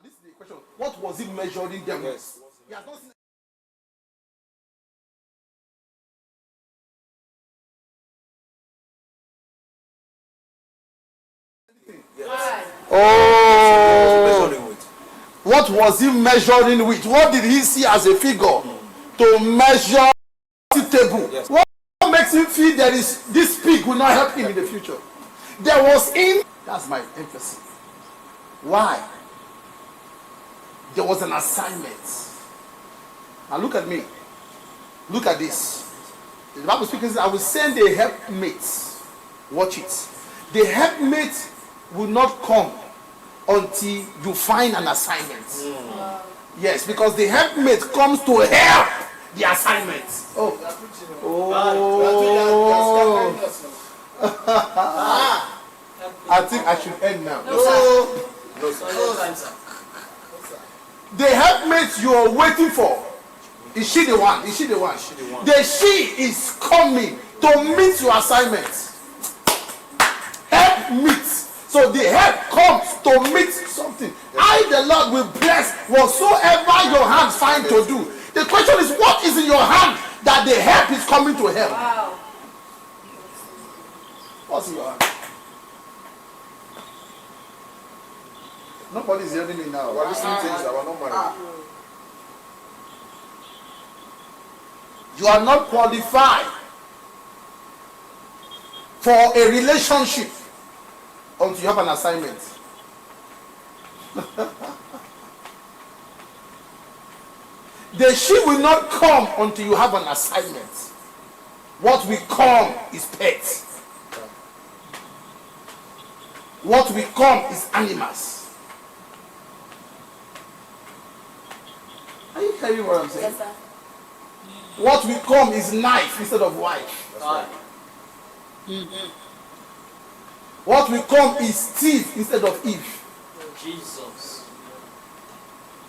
This is the question. What was he measuring them with? Yes. He has not seen. Oh, what was he measuring with? What did he see as a figure to measure the table? Yes. What makes him feel there is this pig will not help him in the future? There was in. That's my emphasis. Why? There was an assignment. Now look at me. Look at this. The Bible speaks, I will send a helpmate. Watch it. The helpmate will not come until you find an assignment. Yes, because the helpmate comes to help the assignment. Oh. I think I should end now. No, sir. The helpmate you are waiting for, is she the one? Is she the one? The she is coming to meet your assignment. Help meet. So the help comes to meet something. I, the Lord, will bless whatsoever your hands find to do. The question is, what is in your hand that the help is coming to help? Wow. What's in your hand? Nobody's hearing me now. We're listening to this, we're not married. You are not qualified for a relationship until you have an assignment. The sheep will not come until you have an assignment. What will come is pets. What will come is animals. Are you hearing what I'm saying? Yes, sir. What will come is knife instead of wife. What will come is Steve instead of Eve. Jesus.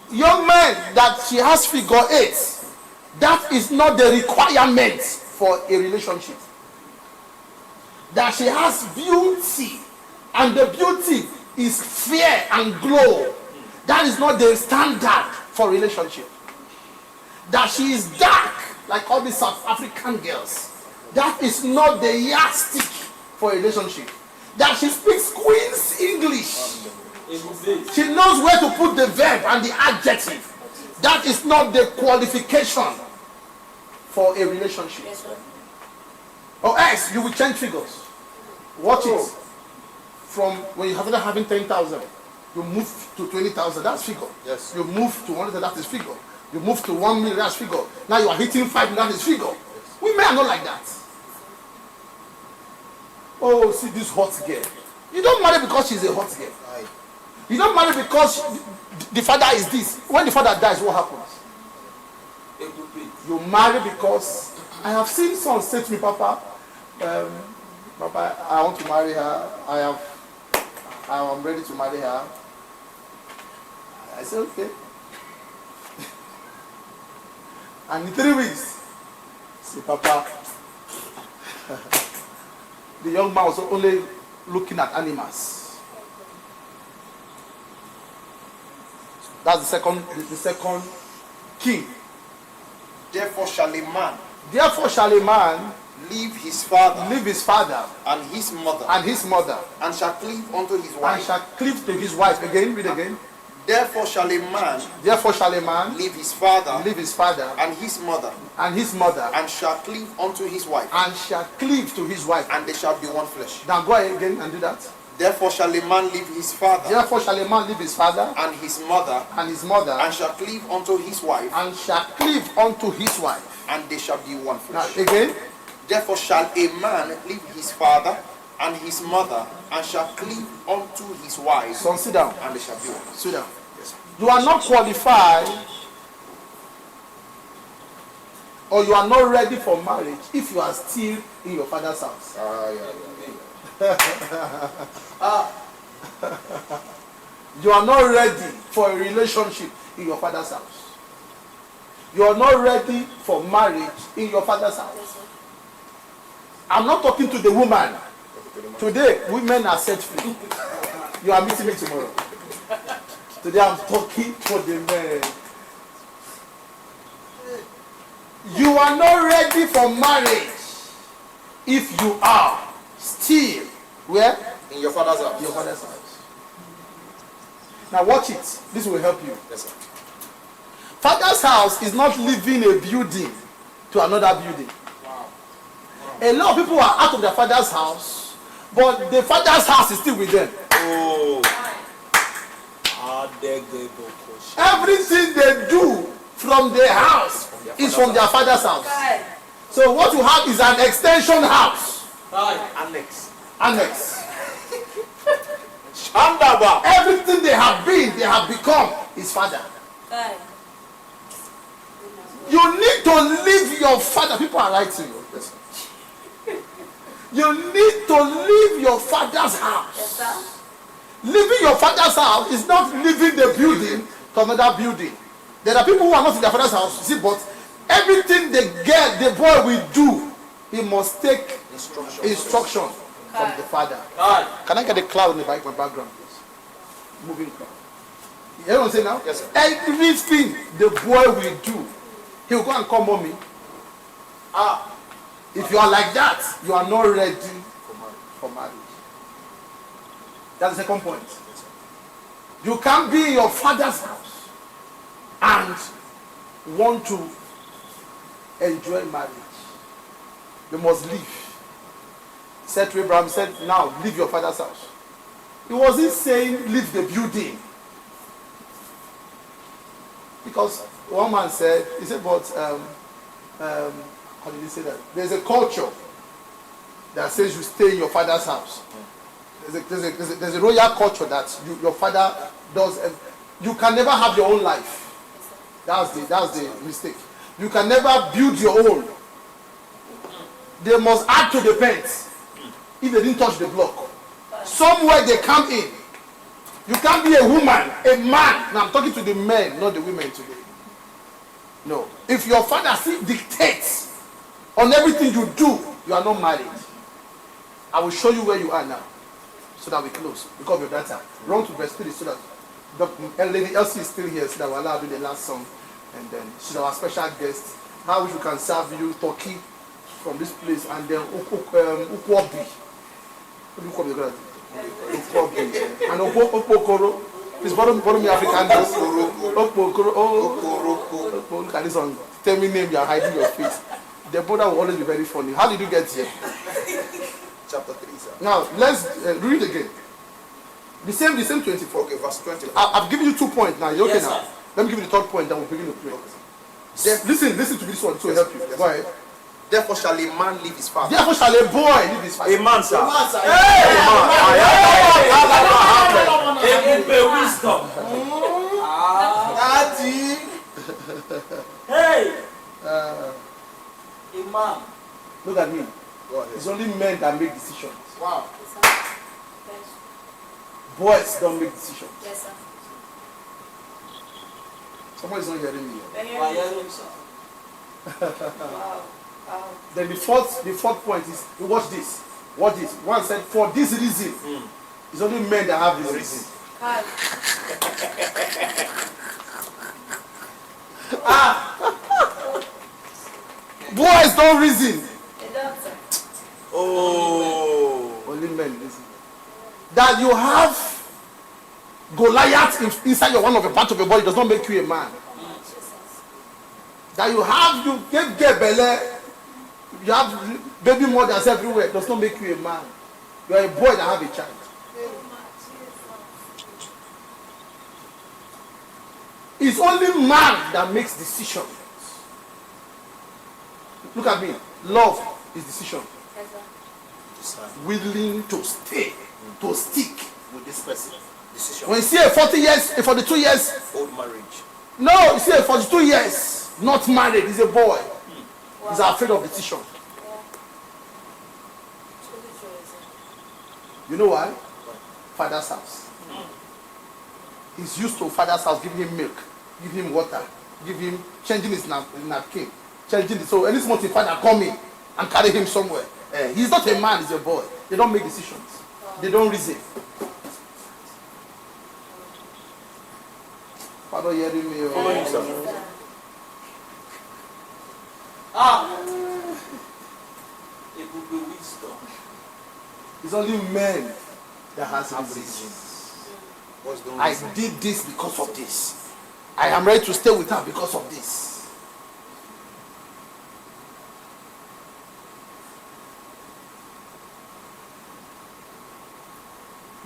Young man that she has figure 8, that is not the requirement for a relationship. That she has beauty, and the beauty is fair and glow. That is not the standard for relationship. That she is dark, like all these South African girls, that is not the yardstick for a relationship. That she speaks Queen's English, she knows where to put the verb and the adjective, that is not the qualification for a relationship. Yes, sir. Or else you will change figures. Watch it. From when you started having 10,000, you move to 20,000, that's figure. Yes. You move to 100, that is figure. You move to 1 million, that's figure. Now you are hitting 5 million, that is figure. Women are not like that. Oh, see this hot girl. You don't marry because she's a hot girl. You don't marry because the father is this. When the father dies, what happens? You marry because I have seen someone say to me, Papa, Papa, I want to marry her. I am ready to marry her. I said, okay. And in 3 weeks, say, Papa, the young man was only looking at animals. That's the second king. Therefore shall a man leave his father leave his father and his mother and his mother and shall cleave unto his and wife. shall cleave to his wife. Again, read again. Therefore shall a man leave his father his father and his mother and shall cleave unto his wife, shall cleave to his wife. and they shall be one flesh. Now go ahead again and do that. Therefore shall a man leave his father Therefore shall a man leave his father and his mother and his mother and shall cleave unto his wife, and shall cleave unto his wife. and they shall be one Now flesh. again. Therefore shall a man leave his father and his mother and shall cleave unto his wife, Son, sit down. and they shall be one. Sit down. You are not qualified or you are not ready for marriage if you are still in your father's house. You are not ready for a relationship in your father's house. You are not ready for marriage in your father's house. I'm not talking to the woman. Today, women are set free. You are meeting me tomorrow. Today I'm talking for the men. You are not ready for marriage if you are still where? In your father's house. Your father's house. Now watch it. This will help you. Yes, sir. Father's house is not leaving a building to another building. A lot of people are out of their father's house, but the father's house is still with them. Oh. Everything they do from their house is from their father's house. So what you have is an extension house. Annex. Annex. Shandaba. Everything they have been, they have become his father. You need to leave your father. People are writing you. Listen. You need to leave your father's house. Leaving your father's house is not leaving the building to another building. There are people who are not in their father's house, see, but everything they get, the boy will do, he must take instruction from the father. Can I get a cloud in the my background, please? Moving cloud. Everyone say now? Yes, sir. Everything the boy will do, he will go and call mommy. If you are like that, you are not ready for marriage. That's the second point. You can't be in your father's house and want to enjoy marriage. You must leave. He said to Abraham, he said, now leave your father's house. He wasn't saying leave the building. Because one man said, he said, but how did he say that? There's a culture that says you stay in your father's house. There's a royal culture that your father does. You can never have your own life. That's the mistake. You can never build your own. They must add to the pens if they didn't touch the block. Somewhere they come in. You can't be a woman, a man. Now I'm talking to the men, not the women today. No. If your father still dictates on everything you do, you are not married. I will show you where you are now, so that we close. Because of your data. Run to verse 3 so that Lady Elsie is still here, so that we'll allow you the last song. And then she's our special guest. How we can serve you turkey from this place, and then ukwobi. And okpokoro. Please borrow me African dance. Okpokoro. Oh, look at this one. Tell me name, you are hiding your face. The border will always be very funny. How did you get here? Chapter 3, sir. Now let's read again. The same 24. Okay, verse 20. I've given you 2 points now. You okay Yes, now? sir. Let me give you the third point, then we'll begin to pray. Listen to this one, so help you. Go ahead. Therefore shall a man leave his father. Therefore shall a boy leave his father. A man, sir. Wisdom. Daddy. Hey. Imam. Look at me. Go ahead. It's only men that make decisions. Wow. Boys don't make decisions. Yes, sir. Someone is not hearing me. Wow. Then the fourth point is, watch this. Watch this. One said, for this reason, it's only men that have this reason. Boys don't reason. Oh. Only men reason. That you have Goliath inside one of the parts of your body does not make you a man. That you get belly, you have baby mothers everywhere, does not make you a man. You are a boy that have a child. It's only man that makes decisions. Look at me. Love is decision. Willing to stay, to stick with this person. Decision. When you see a 40 years, a 42 years, Old marriage. no, you see a 42 years, not married, he's a boy. He's afraid of decision. You know why? Father's house. He's used to father's house, giving him milk, giving him water, changing his napkin, changing it. So any small thing, father come in and carry him somewhere. He's not a man, he's a boy. They don't make decisions. They don't reason. Father, hearing me. Follow Oh. himself. It will be wisdom. It's only men that has Have reason. reason. What's the I reason? did this because of this. I am ready to stay with her because of this.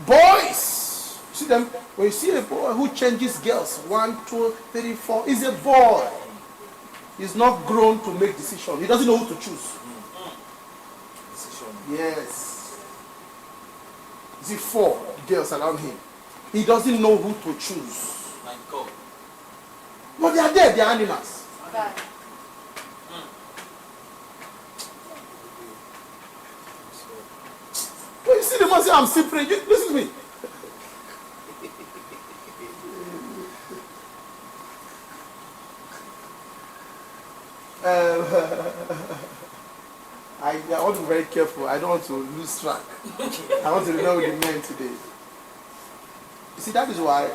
Boys, you see them when you see a boy who changes girls 1, 2, 3, 4, he's a boy. He's not grown to make decisions. He doesn't know who to choose. Decision. Yes. You see 4 girls around him. He doesn't know who to choose. My God. But they are there, they are animals. When you see the man say, I'm still praying, listen to me. I want to be very careful. I don't want to lose track. I want to remember the men today. You see, that is why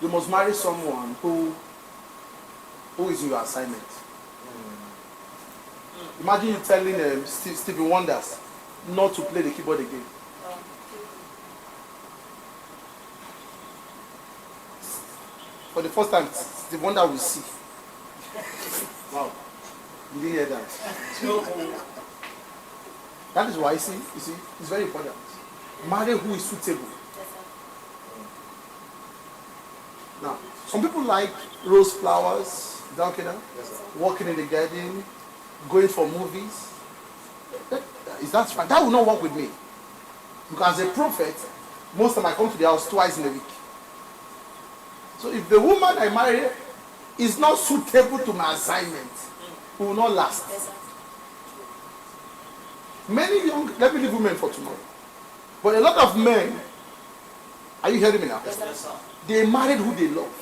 you must marry someone who is your assignment. Imagine you telling Stevie Wonders not to play the keyboard again. For the first time, Stevie Wonder will see. Wow, you didn't hear that. That is why you see, it's very important. Marry who is suitable. Now, some people like rose flowers, walking in the garden, going for movies. That's fine. That will not work with me. Because as a prophet, most of them I come to the house twice in a week. So if the woman I marry is not suitable to my assignment, it will not last. Many let me leave women for tomorrow. But a lot of men, are you hearing me now? Yes, sir. They married who they love.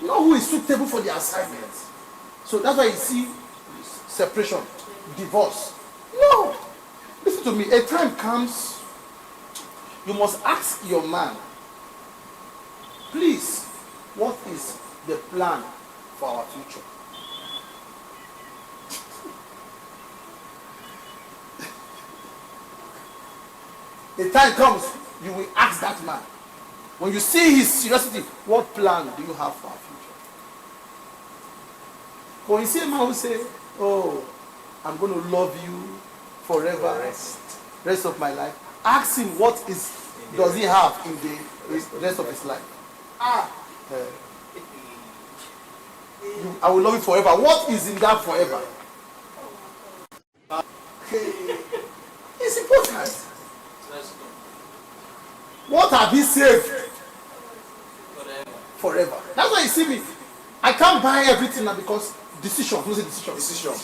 Not who is suitable for the assignment. So that's why you see separation, divorce. No. Listen to me. A time comes, you must ask your man, please, what is the plan for our future? A time comes, you will ask that man. When you see his seriousness, what plan do you have for our future? When you see a man who say, oh, I'm going to love you forever, rest of my life, ask him what does he have in the rest of his life. I will love you forever. What is in that forever? It's important. What have he saved? Forever. That's why you see me. I can't buy everything now because decision. Who's a decision? Decision.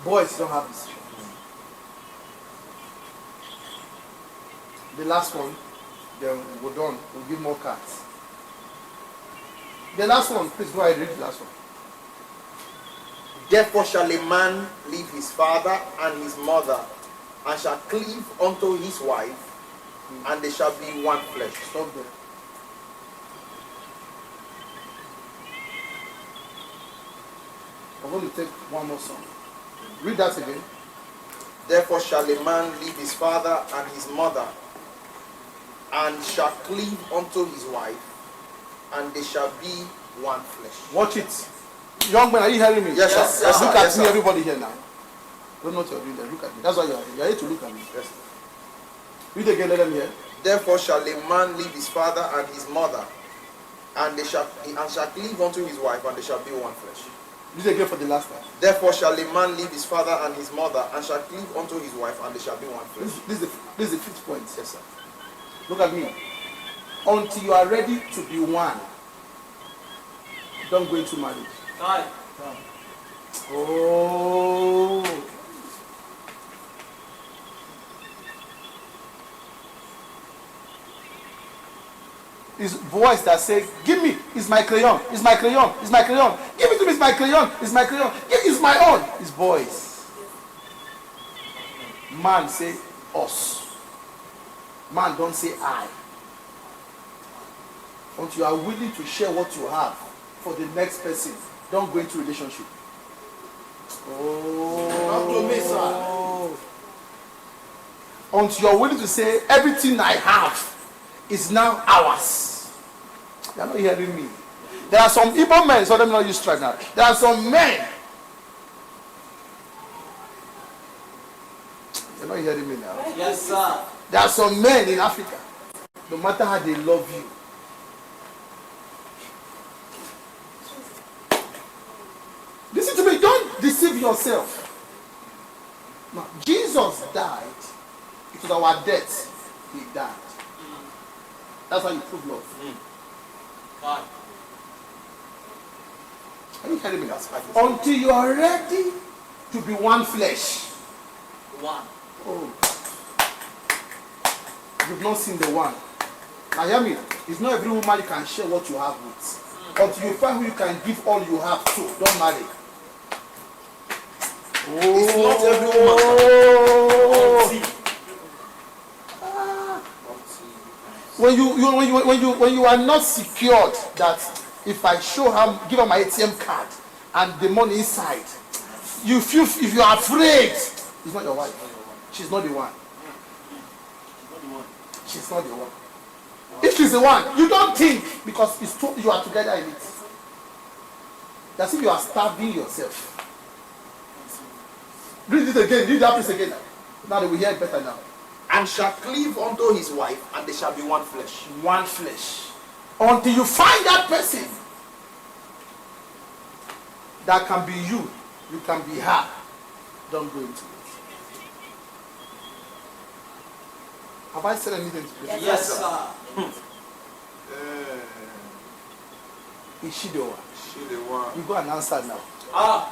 Boys don't have decision. The last one, then we're done. We'll give more cards. The last one, please go ahead, read the last one. Therefore shall a man leave his father and his mother, and shall cleave unto his wife, and they shall be one flesh. Stop there. I'm going to take one more song. Read that again. Therefore shall a man leave his father and his mother, and shall cleave unto his wife, and they shall be one flesh. Watch it. Young man, are you hearing me? Yes, sir. Yes, sir. Look at Yes, me, sir. everybody here now. Don't know what you're doing there. Look at me. That's why you're here to look at me. Yes. Read again, let them hear. Therefore shall a man leave his father and his mother, and shall cleave unto his wife, and they shall be one flesh. Read again for the last time. Therefore shall a man leave his father and his mother, and shall cleave unto his wife, and they shall be one flesh. This is the fifth point. Yes, sir. Look at me. Until you are ready to be one, don't go into marriage. Aye. Oh. It's voice that say, give me, it's my crayon, it's my crayon, it's my crayon. Give it to me, it's my crayon, it's my crayon. It's my own. It's voice. Man say us. Man don't say I. Until you are willing to share what you have for the next person, don't go into relationship. Not to me, sir. Until you are willing to say everything I have is now ours. You are not hearing me. There are some Igbo men, so let me not use strike now. There are some men. You are not hearing me now. Yes, sir. There are some men in Africa, no matter how they love you, listen to me, don't deceive yourself. Now, Jesus died. It was our death. He died. That's how you prove love. God. Are you hearing me now? Until you are ready to be one flesh. One. Oh. You've not seen the one. Now hear me. It's not every woman you can share what you have with. Until you find who you can give all you have to. Don't marry. It's not every woman. Oh. When you are not secured that if I show her, give her my ATM card and the money inside, you feel, if you are afraid, it's not your wife. She's not the one. She's not the one. If she's the one, you don't think, because it's too, you are together in it. That's if you are starving yourself. Read it again. Read that place again. Now they will hear it better now. And shall cleave unto his wife, and they shall be one flesh. One flesh. Until you find that person that can be you, you can be her. Don't go into it. Have I said anything to you? Yes, sir. Is she the one? She the one. You go and answer now. Ah.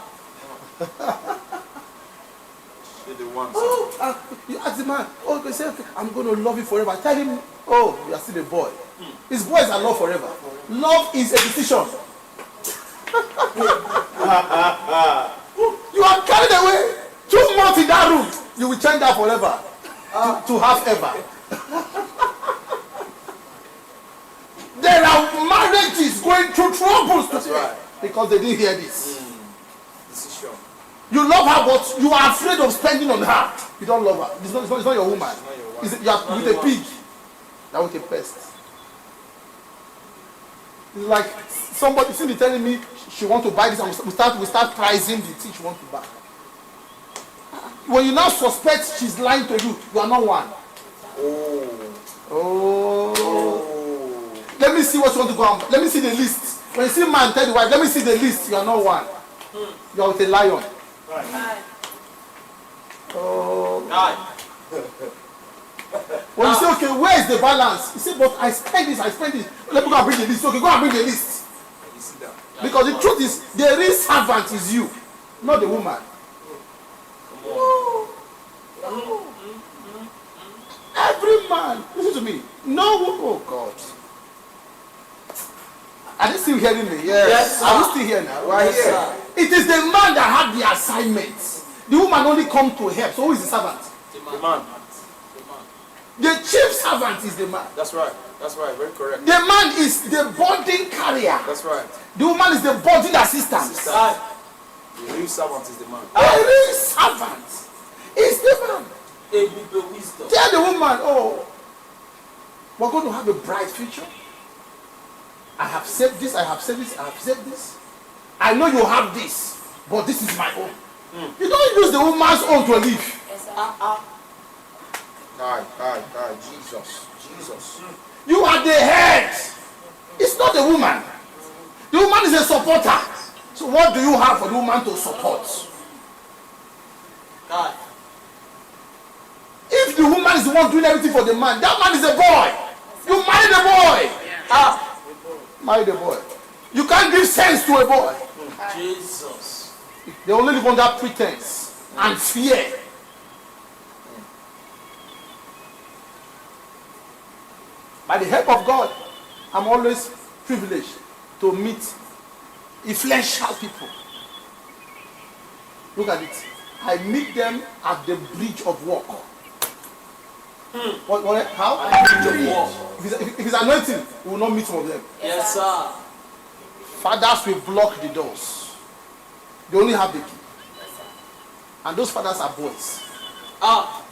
She the one. Oh, you ask the man, oh, they say, okay, I'm going to love you forever. Tell him, oh, you are still a boy. His boys are love forever. Love is a decision. You are carried away 2 months in that room. You will change that forever to have ever. There are marriages going through troubles today. Right. Because they didn't hear this. Decision. You love her, but you are afraid of spending on her. You don't love her. It's not your woman. You are with a pig. That with a pest. It's like somebody simply telling me she wants to buy this, and we start pricing the thing she wants to buy. When you now suspect she's lying to you, you are not one. Oh. Let me see what you want to go on. Let me see the list. When you see man tell the wife, let me see the list. You are not one. You are with a lion. Right. Oh. God. When you say, okay, where is the balance? You say, but I spend this. Let me go and bring the list. Okay, go and bring the list. You see that? Because the truth is, the real servant is you, not the woman. No. Every man, listen to me. No, oh God. Are they still hearing me? Yes, sir. Are we still here now? Right Yes, here. sir. It is the man that had the assignment. The woman only come to help. So who is the servant? The man. The chief servant is the man. That's right. That's right. Very correct. The man is the burden carrier. That's right. The woman is the burden assistant. Assistant. God. The real servant is the man. The real servant is the man. Ebube wisdom. Tell the woman, oh, we're going to have a bright future. I have saved this, I have saved this, I have saved this. I know you have this, but this is my own. You don't use the woman's own to live. Jesus. You are the head. It's not the woman. The woman is a supporter. So what do you have for the woman to support? God. If the woman is the one doing everything for the man, that man is a boy. You marry the boy. Marry the boy. You can't give sense to a boy. Jesus. They only live under pretense and fear. By the help of God, I'm always privileged to meet influential people. Look at it. I meet them at the bridge of walk. What, how? Bridge of walk. If it's anointing, we will not meet some of them. Yes, sir. Fathers will block the doors. They only have the key. And those fathers are boys. Ah,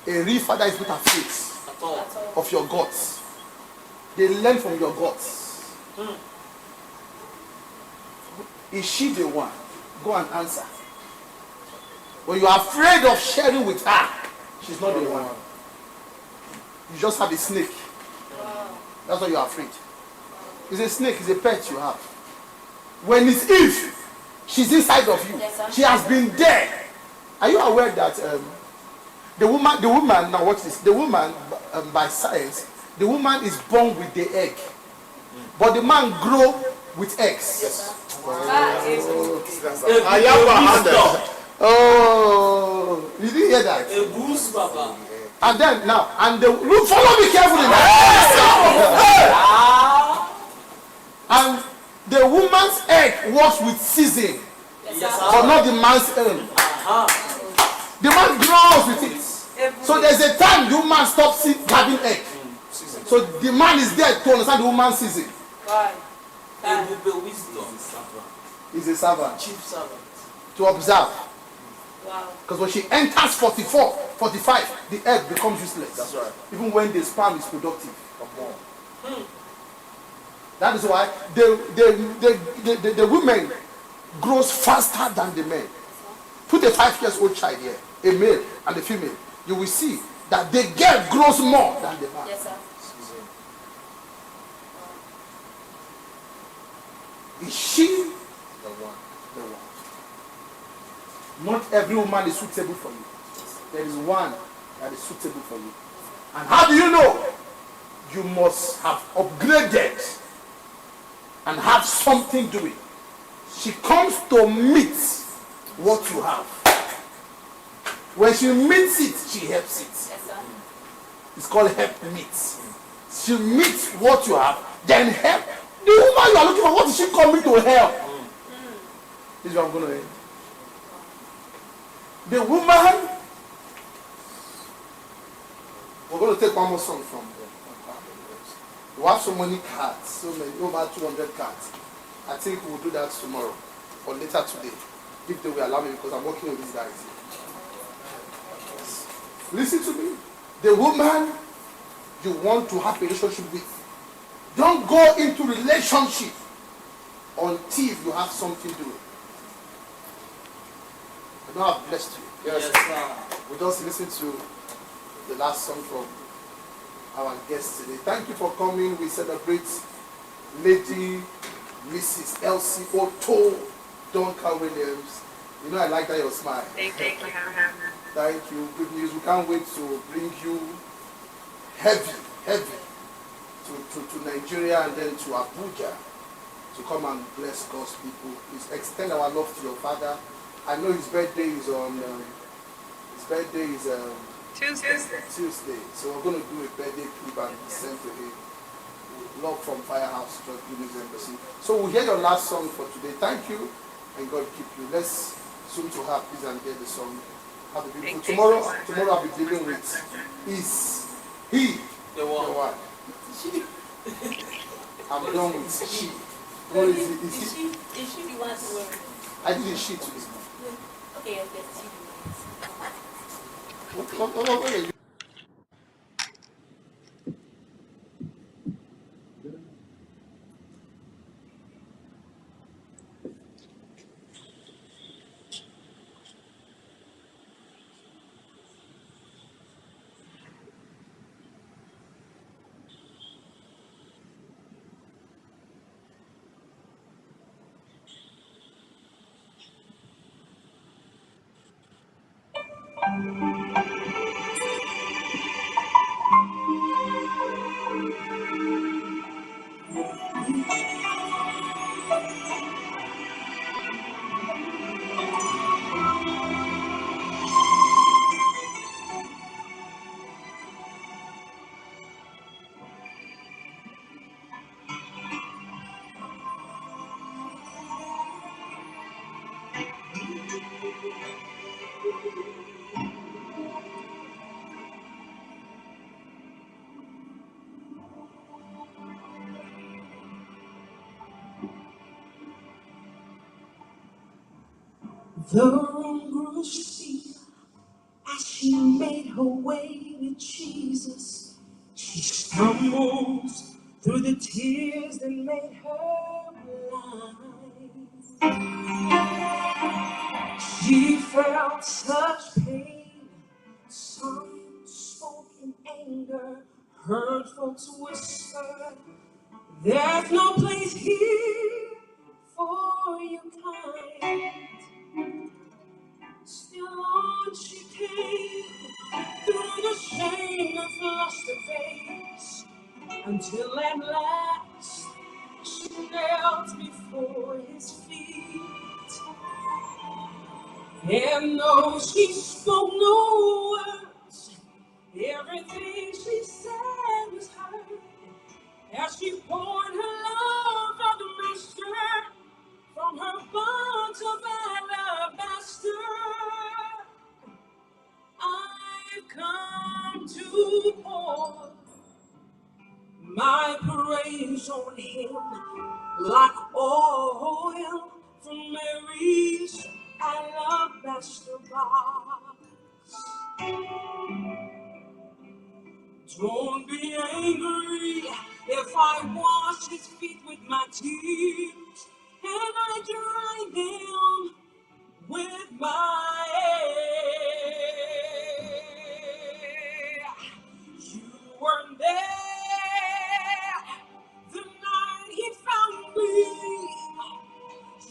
A real father is not afraid at all. of your gods. They learn from your gods. Is she the one? Go and answer. When you are afraid of sharing with her, she's not the one. You just have a snake. That's why you are afraid. It's a snake, it's a pet you have. When it's Eve, she's inside of you. She has been there. Are you aware that the woman, now watch this, the woman, by science, the woman is born with the egg. But the man grow with eggs. Yes. Oh, you didn't hear that? A goose, Baba. And then now, look, follow me carefully now. And the woman's egg works with season, Yes, but sir. not the man's egg. The man grows with it. So there's a time the woman stops having egg. So the man is there to understand the woman's season. Ebube wisdom. He's a servant Chief servant. to observe. Wow. Because when she enters 44, 45, the egg becomes useless. That's right. Even when the sperm is productive. Come on. That is why the women grows faster than the men. Put a 5-year-old child here, a male and a female. You will see that the girl grows more than the man. Yes, sir. Is she The one. the one? Not every woman is suitable for you. There is one that is suitable for you. And how do you know? You must have upgraded and have something doing. She comes to meet what you have. When she meets it, she helps it. Yes, sir. It's called help meet. She meets what you have, then help. The woman you are looking for, what is she coming to help? This is what I'm going to end. The woman, we're going to take one more song from them. We have so many cards, so many, over 200 cards. I think we'll do that tomorrow or later today, if they will allow me, because I'm working with these guys. Listen to me. The woman you want to have a relationship with, don't go into relationship until you have something doing. I know I've blessed you. Yes, sir. We just listened to the last song from our guest today. Thank you for coming. We celebrate Lady Mrs. Elsie Otto Duncan Williams. You know I like that your smile. Thank you for having me. Thank you. Good news. We can't wait to bring you heavy to Nigeria and then to Abuja to come and bless God's people. Please extend our love to your father. I know his birthday is on Tuesday. Tuesday, so we're going to do a birthday clip and send to him. Love from Firehouse Church Goodness Embassy. So we'll hear your last song for today. Thank you and God keep you. Let's zoom to her please and hear the song. Have a beautiful tomorrow I'll be dealing with is he The the one. one. I'm done with she. What is it? Is he? Is she the one to wear? I did a she today. Okay, yes, yes, she What? The room grew still as she made her way to Jesus. She stumbles through the tears that made her blind. She felt such pain. Some spoke in anger, heard folks whisper, "There's no place here for you kind." Still on she came, through the shame that flushed her face, until at last she knelt before his feet. And though she spoke no words, everything she said was heard, as she poured her love for the master from her bonds of alabaster. I've come to pour my praise on him like oil from Mary's alabaster box. Don't be angry if I wash his feet with my tears and I dry them with my hair. You weren't there the night he found me.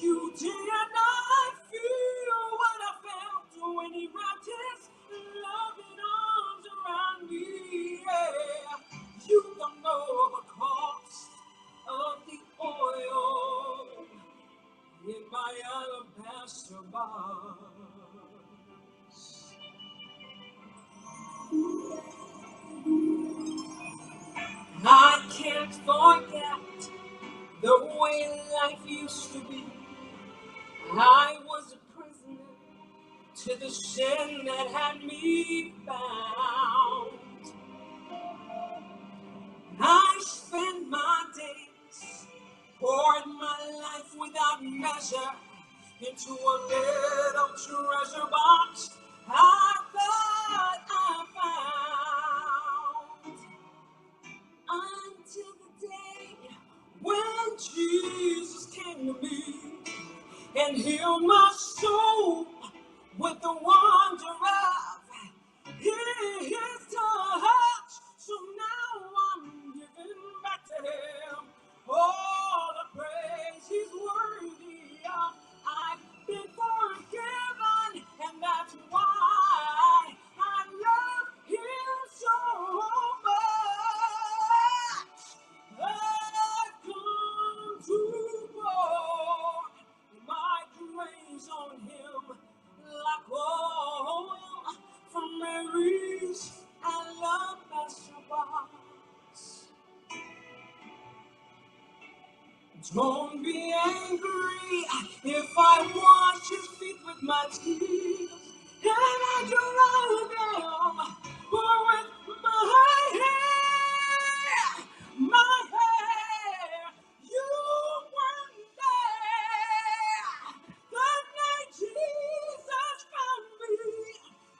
You did not feel what I felt when he wrapped his loving arms around me. Yeah. You don't know the cost of the oil in my alabaster box. I can't forget the way life used to be. I was a prisoner to the sin that had me bound. I spent my days, poured my life without measure into a little treasure box I thought I found. Until the day when Jesus came to me and healed my soul with the wonder of his touch. So now I'm giving back to him all the praise he's worthy of. I've been forgiven, and that's why I love him so much. I've come to pour my praise on him like oil from Mary's alabaster box. Don't be angry if I wash his feet with my tears and I dry them with my hair. My hair, you weren't there the night Jesus found me.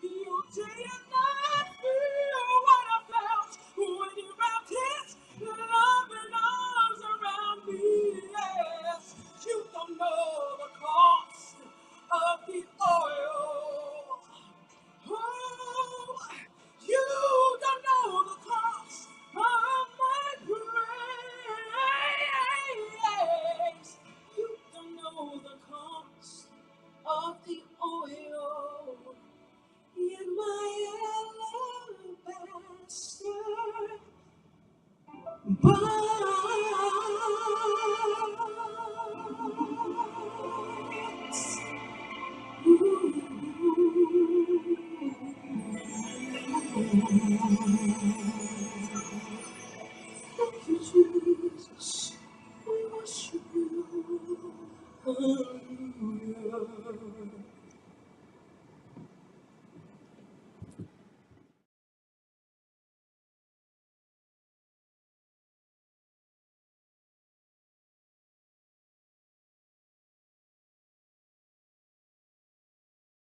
You did not feel what I felt when he wrapped his loving arms around me. Yes, you don't know the cost of the oil. Oh, you don't know the cost of my praise. You don't know the cost of the oil in my alabaster box. Thank you, Jesus. We worship you.